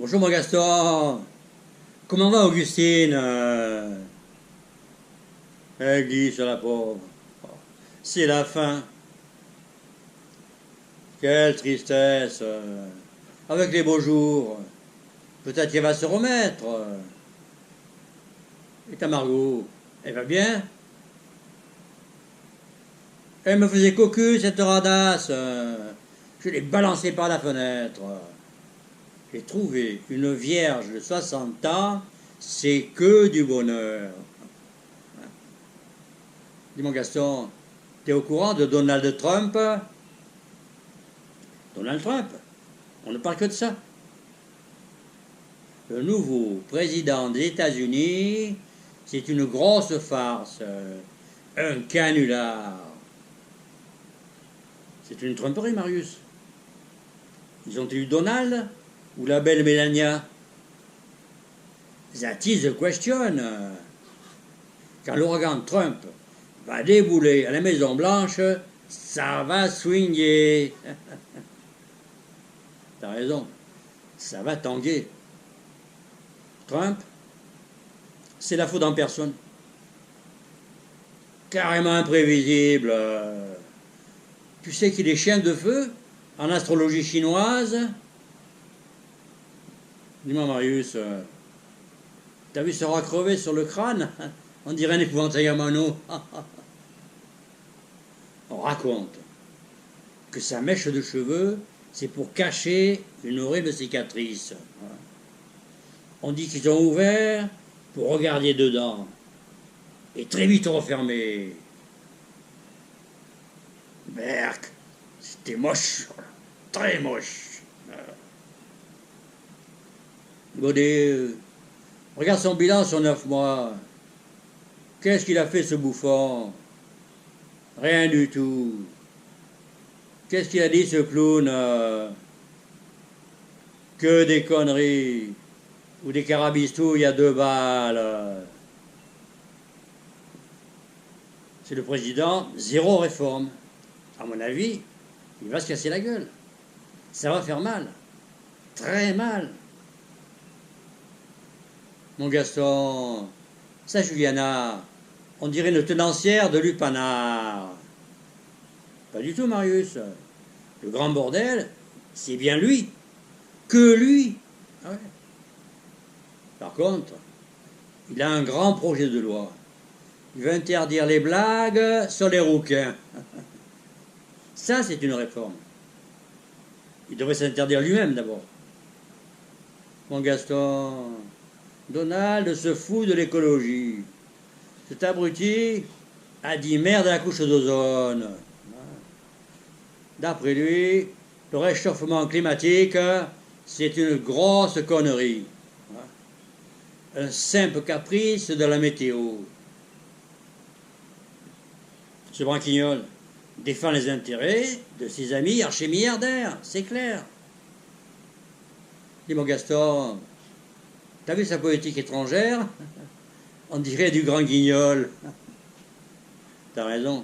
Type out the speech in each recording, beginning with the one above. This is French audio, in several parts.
Bonjour mon Gaston. Comment va Augustine Elle glisse la pauvre. C'est la fin. Quelle tristesse. Avec les beaux jours. Peut-être qu'elle va se remettre. Et ta Margot, elle va bien? Elle me faisait cocu cette radasse. Je l'ai balancée par la fenêtre. J'ai trouvé une vierge de 60 ans, c'est que du bonheur. Dis mon Gaston, t'es au courant de Donald Trump? Donald Trump, on ne parle que de ça. Le nouveau président des États-Unis, c'est une grosse farce, un canular. C'est une tromperie, Marius. Ils ont élu Donald ou la belle Mélania? That is the question. Quand l'ouragan Trump va débouler à la Maison Blanche, ça va swinguer. T'as raison, ça va tanguer. Trump, c'est la faute en personne. Carrément imprévisible. Tu sais qu'il est chien de feu en astrologie chinoise? Dis-moi Marius, t'as vu ce rat crevé sur le crâne? On dirait un épouvantail à mono. On raconte que sa mèche de cheveux, c'est pour cacher une horrible cicatrice. On dit qu'ils ont ouvert pour regarder dedans. Et très vite refermé. Berk, c'était moche. Très moche. Godet, regarde son bilan sur 9 mois. Qu'est-ce qu'il a fait ce bouffon? Rien du tout. Qu'est-ce qu'il a dit ce clown? Que des conneries. Ou des carabistouilles à 2 balles. C'est le président, zéro réforme. À mon avis, il va se casser la gueule. Ça va faire mal. Très mal. Mon Gaston, ça Juliana, on dirait une tenancière de lupanar. Pas du tout, Marius. Le grand bordel, c'est bien lui. Que lui. Ah ouais. Par contre, il a un grand projet de loi. Il veut interdire les blagues sur les rouquins. Ça, c'est une réforme. Il devrait s'interdire lui-même d'abord. Mon Gaston, Donald se fout de l'écologie. Cet abruti a dit merde à la couche d'ozone. D'après lui, le réchauffement climatique, c'est une grosse connerie. Un simple caprice de la météo. Ce branquignol défend les intérêts de ses amis archi-milliardaires, c'est clair. Dis mon Gaston, t'as vu sa politique étrangère? On dirait du grand guignol. T'as raison.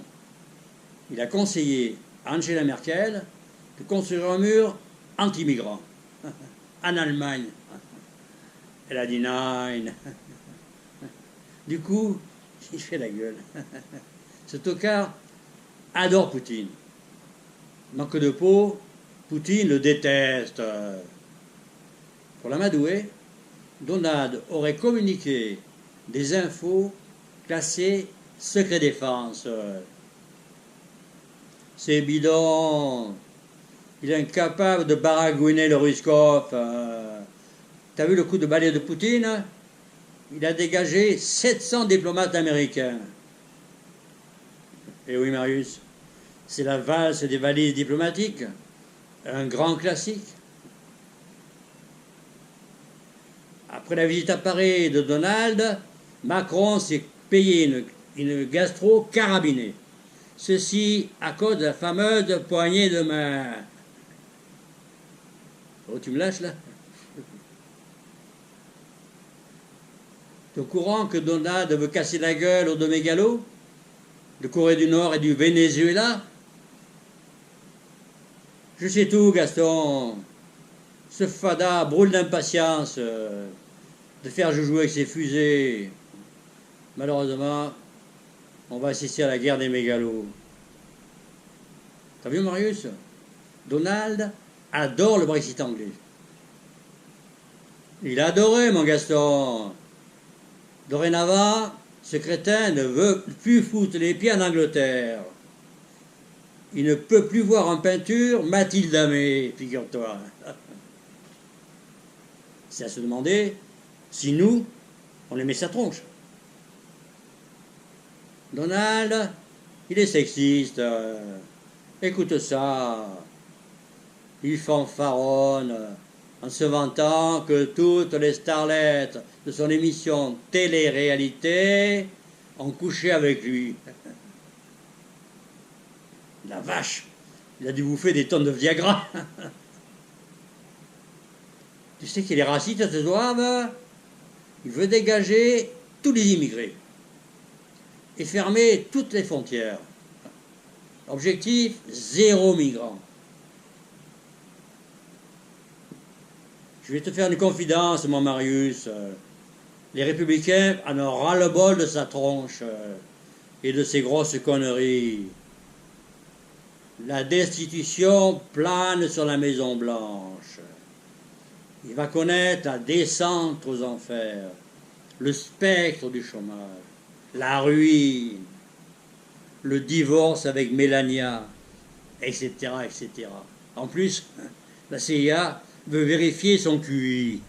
Il a conseillé à Angela Merkel de construire un mur anti-migrants en Allemagne. Elle a dit nine. Du coup, il fait la gueule. Ce tocard adore Poutine. Manque de peau, Poutine le déteste. Pour l'amadouer, Donald aurait communiqué des infos classées secret défense. C'est bidon. Il est incapable de baragouiner le Ruskov. T'as vu le coup de balai de Poutine? Il a dégagé 700 diplomates américains. Et oui, Marius, c'est la valse des valises diplomatiques, un grand classique. Après la visite à Paris de Donald, Macron s'est payé une gastro carabinée. Ceci à cause de la fameuse poignée de main. Oh, tu me lâches là? T'es au courant que Donald veut casser la gueule aux deux mégalos? De Corée du Nord et du Venezuela? Je sais tout, Gaston. Ce fada brûle d'impatience de faire jouer avec ses fusées. Malheureusement, on va assister à la guerre des mégalos. T'as vu, Marius? Donald adore le Brexit anglais. Il a adoré, mon Gaston. Dorénavant, ce crétin ne veut plus foutre les pieds en Angleterre. Il ne peut plus voir en peinture Mathilde Amé, figure-toi. C'est à se demander si nous, on aimait sa tronche. Donald, il est sexiste. Écoute ça. Il fanfaronne en se vantant que toutes les starlettes de son émission télé-réalité ont couché avec lui. La vache, il a dû bouffer des tonnes de Viagra. Tu sais qu'il est raciste, ce zouave? Il veut dégager tous les immigrés et fermer toutes les frontières. Objectif, 0 migrants. Je vais te faire une confidence, mon Marius. Les républicains en ont ras-le-bol de sa tronche et de ses grosses conneries. La destitution plane sur la Maison Blanche. Il va connaître la descente aux enfers, le spectre du chômage, la ruine, le divorce avec Mélania, etc., etc. En plus, la CIA veut vérifier son QI.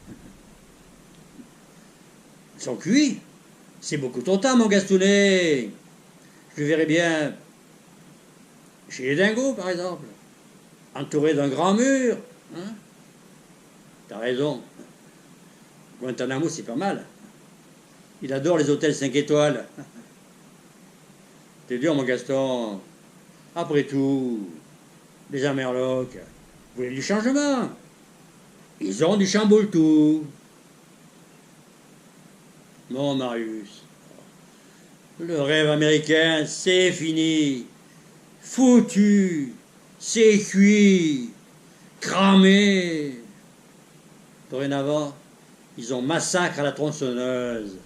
Son QI? C'est beaucoup trop tard, mon Gastounet. Je le verrai bien chez les dingos, par exemple, entouré d'un grand mur. Hein? T'as raison. Guantanamo, c'est pas mal. Il adore les hôtels 5 étoiles. T'es dur, mon Gaston. Après tout, les Amerlocs voulaient du changement. Ils ont du chamboule-tout. Mon Marius, le rêve américain, c'est fini. Foutu. C'est cuit. Cramé. Dorénavant, ils ont massacre à la tronçonneuse.